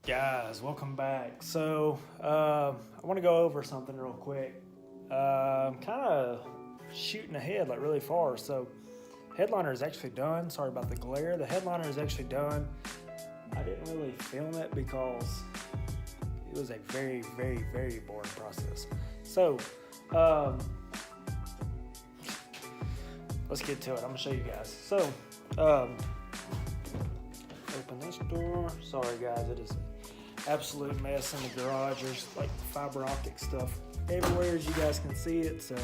Guys, welcome back. So, I want to go over something real quick. I'm kind of shooting ahead like really far. So, headliner is actually done. Sorry about the glare. The headliner is actually done. I didn't really film it because it was a very, very, very boring process. So, let's get to it. I'm gonna show you guys. So, open this door. Sorry guys, it is an absolute mess in the garage. There's like fiber optic stuff everywhere, as you guys can see it. So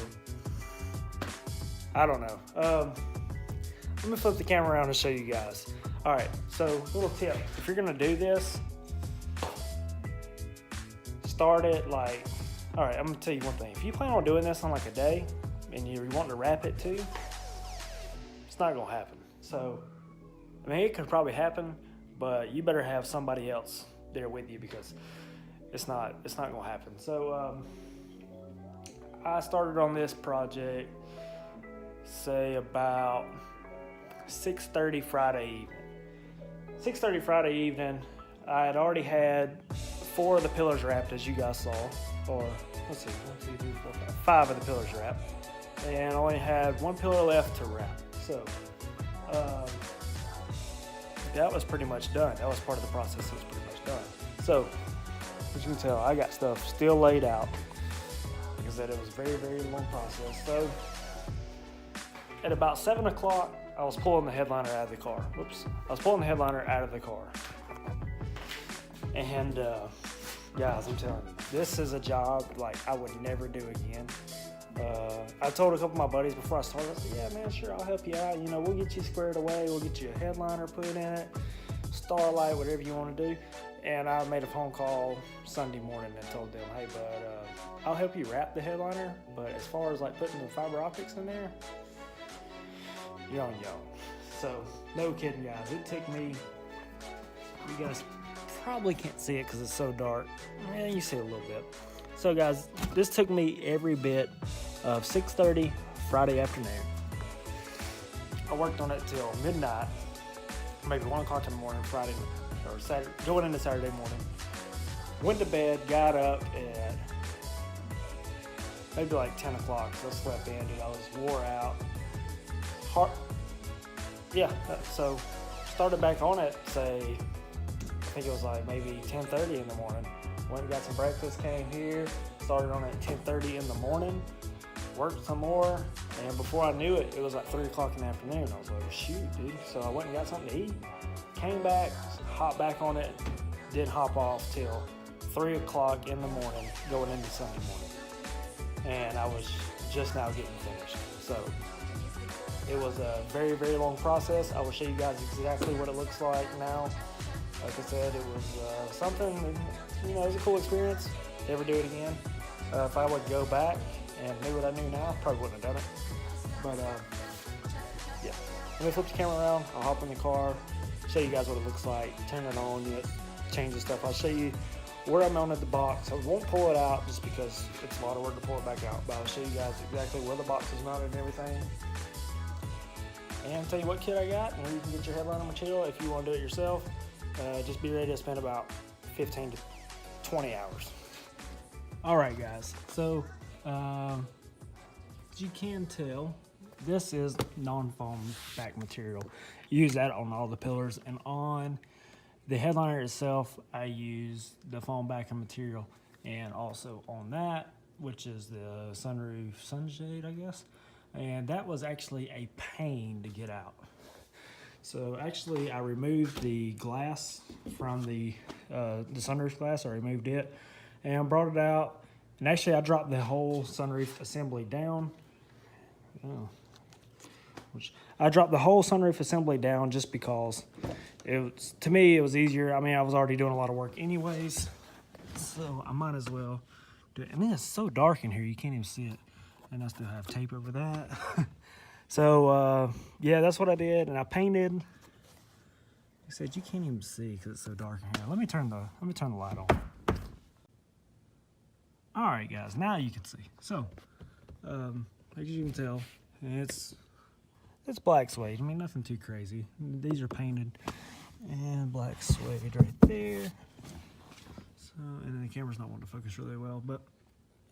I don't know. Let me flip the camera around and show you guys. All right, so little tip: if you're gonna do this, start it like. All right, I'm gonna tell you one thing. If you plan on doing this on like a day, and you want to wrap it too, it's not gonna happen. So, I mean, it could probably happen, but you better have somebody else there with you because it's not gonna happen. So, I started on this project, say about 6:30 Friday evening. 6:30 Friday evening. I had already had 4 of the pillars wrapped, as you guys saw, or let's see, 1, 2, 3, 4, 5, 5 of the pillars wrapped, and I only had 1 pillar left to wrap. So. That was pretty much done. That was part of the process. That was pretty much done. So, as you can tell, I got stuff still laid out. Like I said, it was a very, very long process. So, at about 7 o'clock, I was pulling the headliner out of the car. Whoops. I was pulling the headliner out of the car. And, guys, I'm telling you, this is a job like I would never do again. I told a couple of my buddies before I started, I said, yeah, man, sure, I'll help you out. You know, we'll get you squared away. We'll get you a headliner put in it, starlight, whatever you want to do. And I made a phone call Sunday morning and told them, hey, bud, I'll help you wrap the headliner. But as far as like putting the fiber optics in there, you're on your own. So, no kidding, guys. It took me, you guys probably can't see it because it's so dark. Yeah, you see it a little bit. So, guys, this took me every bit of 6:30 Friday afternoon. I worked on it till midnight, maybe 1 o'clock in the morning, Friday or Saturday, going into Saturday morning. Went to bed, got up at maybe like 10 o'clock, so I slept in, dude. I was wore out. So started back on it, say, I think it was like maybe 10:30 in the morning. Went and got some breakfast, came here, started on at 10:30 in the morning, worked some more, and before I knew it, it was like 3 o'clock in the afternoon. I was like, shoot, dude. So I went and got something to eat, came back, hopped back on it, didn't hop off till 3 o'clock in the morning, going into Sunday morning. And I was just now getting finished. So it was a very, very long process. I will show you guys exactly what it looks like now. Like I said, it was something, you know, it was a cool experience. Never do it again. If I would go back and knew what I knew now, I probably wouldn't have done it. But, yeah. Let me flip the camera around. I'll hop in the car, show you guys what it looks like, turn it on, you know, change the stuff. I'll show you where I mounted the box. I won't pull it out just because it's a lot of work to pull it back out, but I'll show you guys exactly where the box is mounted and everything. And tell you what kit I got and where you can get your headliner material if you want to do it yourself. Just be ready to spend about 15 to 20 hours. All right, guys. So, as you can tell, this is non-foam back material. Use that on all the pillars, and on the headliner itself, I use the foam backing material, and also on that, which is the sunroof sunshade, I guess. And that was actually a pain to get out. So actually, I removed the glass from the sunroof glass. I removed it and brought it out. And actually, I dropped the whole sunroof assembly down. I dropped the whole sunroof assembly down just because to me, it was easier. I mean, I was already doing a lot of work anyways, so I might as well do it. I mean, it's so dark in here, you can't even see it. And I still have tape over that. So, yeah, that's what I did. And I painted. Like I said, you can't even see because it's so dark in here. Let me turn the light on. All right, guys, now you can see. So, as you can tell, it's black suede. I mean, nothing too crazy. These are painted, and black suede right there. And then the camera's not wanting to focus really well, but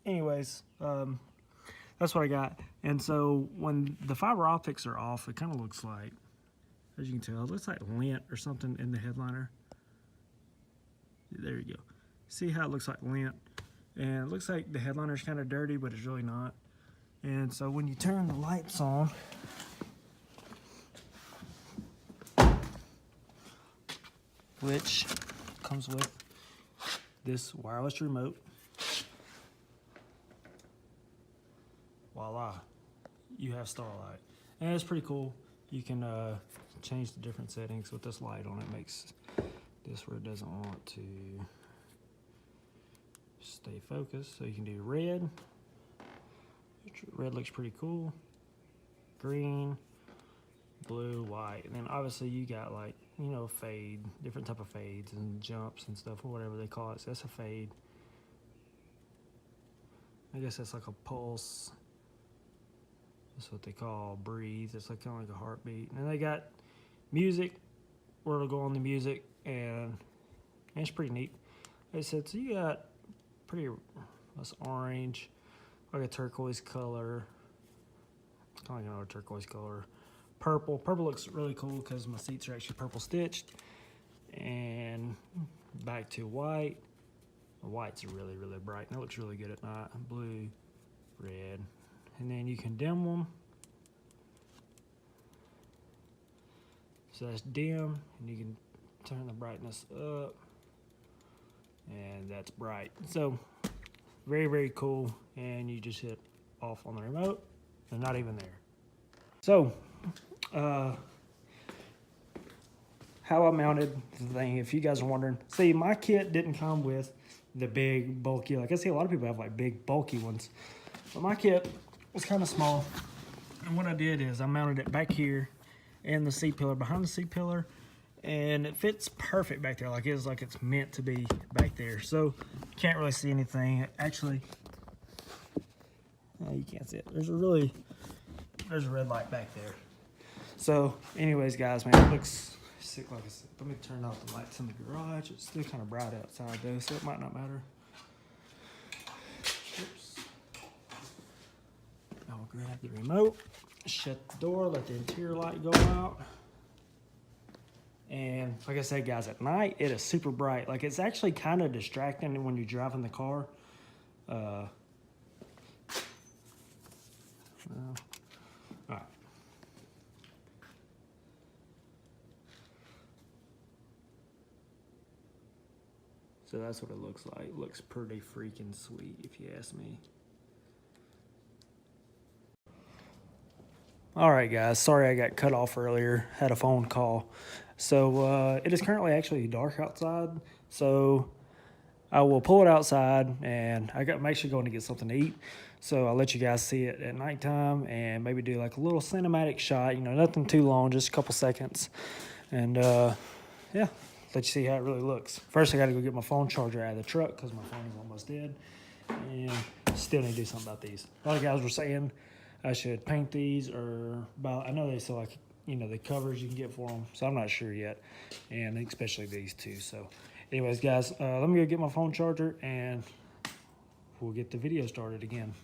anyways, that's what I got. And so when the fiber optics are off, it kind of looks like, as you can tell, it looks like lint or something in the headliner. There you go. See how it looks like lint? And it looks like the headliner's kind of dirty, but it's really not. And so when you turn the lights on, which comes with this wireless remote, voila, you have Starlight. And it's pretty cool. You can change the different settings with this light on. It makes this where it doesn't want to stay focused. So you can do red. Red looks pretty cool. Green, blue, white. And then obviously you got like, you know, fade, different type of fades and jumps and stuff, or whatever they call it. So that's a fade. I guess that's like a pulse. That's what they call breathe. It's like kind of like a heartbeat. And then they got music, where it'll go on the music, and it's pretty neat. Like I said, so you got pretty, that's orange, like a turquoise color, kind of like another turquoise color. Purple. Purple looks really cool because my seats are actually purple stitched. And back to white. The white's really, really bright. And it looks really good at night. Blue, red. And then you can dim them. So that's dim. And you can turn the brightness up. And that's bright. So very, very cool. And you just hit off on the remote. They're not even there. So how I mounted the thing, if you guys are wondering. See, my kit didn't come with the big, bulky, like I see a lot of people have like big, bulky ones. But my kit was kind of small. And what I did is I mounted it back here in the seat pillar, behind the seat pillar. And it fits perfect back there, like it's meant to be back there. So you can't really see anything. Actually, you can't see it. There's a red light back there. So anyways, guys, man, it looks sick. Like I said, let me turn off the lights in the garage. It's still kind of bright outside though, so it might not matter. Oops. I'll grab the remote, shut the door, let the interior light go out. And like I said, guys, at night it is super bright. Like it's actually kind of distracting when you're driving the car. All right. So that's what it looks like. It looks pretty freaking sweet, if you ask me. All right, guys. Sorry I got cut off earlier. Had a phone call. So it is currently actually dark outside. So I will pull it outside, and I'm actually going to get something to eat. So I'll let you guys see it at nighttime and maybe do like a little cinematic shot. You know, nothing too long, just a couple seconds. And yeah, let you see how it really looks. First, I got to go get my phone charger out of the truck because my phone is almost dead. And still need to do something about these. A lot of guys were saying I should paint these or buy. I know they sell like, you know, the covers you can get for them. So I'm not sure yet. And especially these two. So anyways, guys, let me go get my phone charger and we'll get the video started again.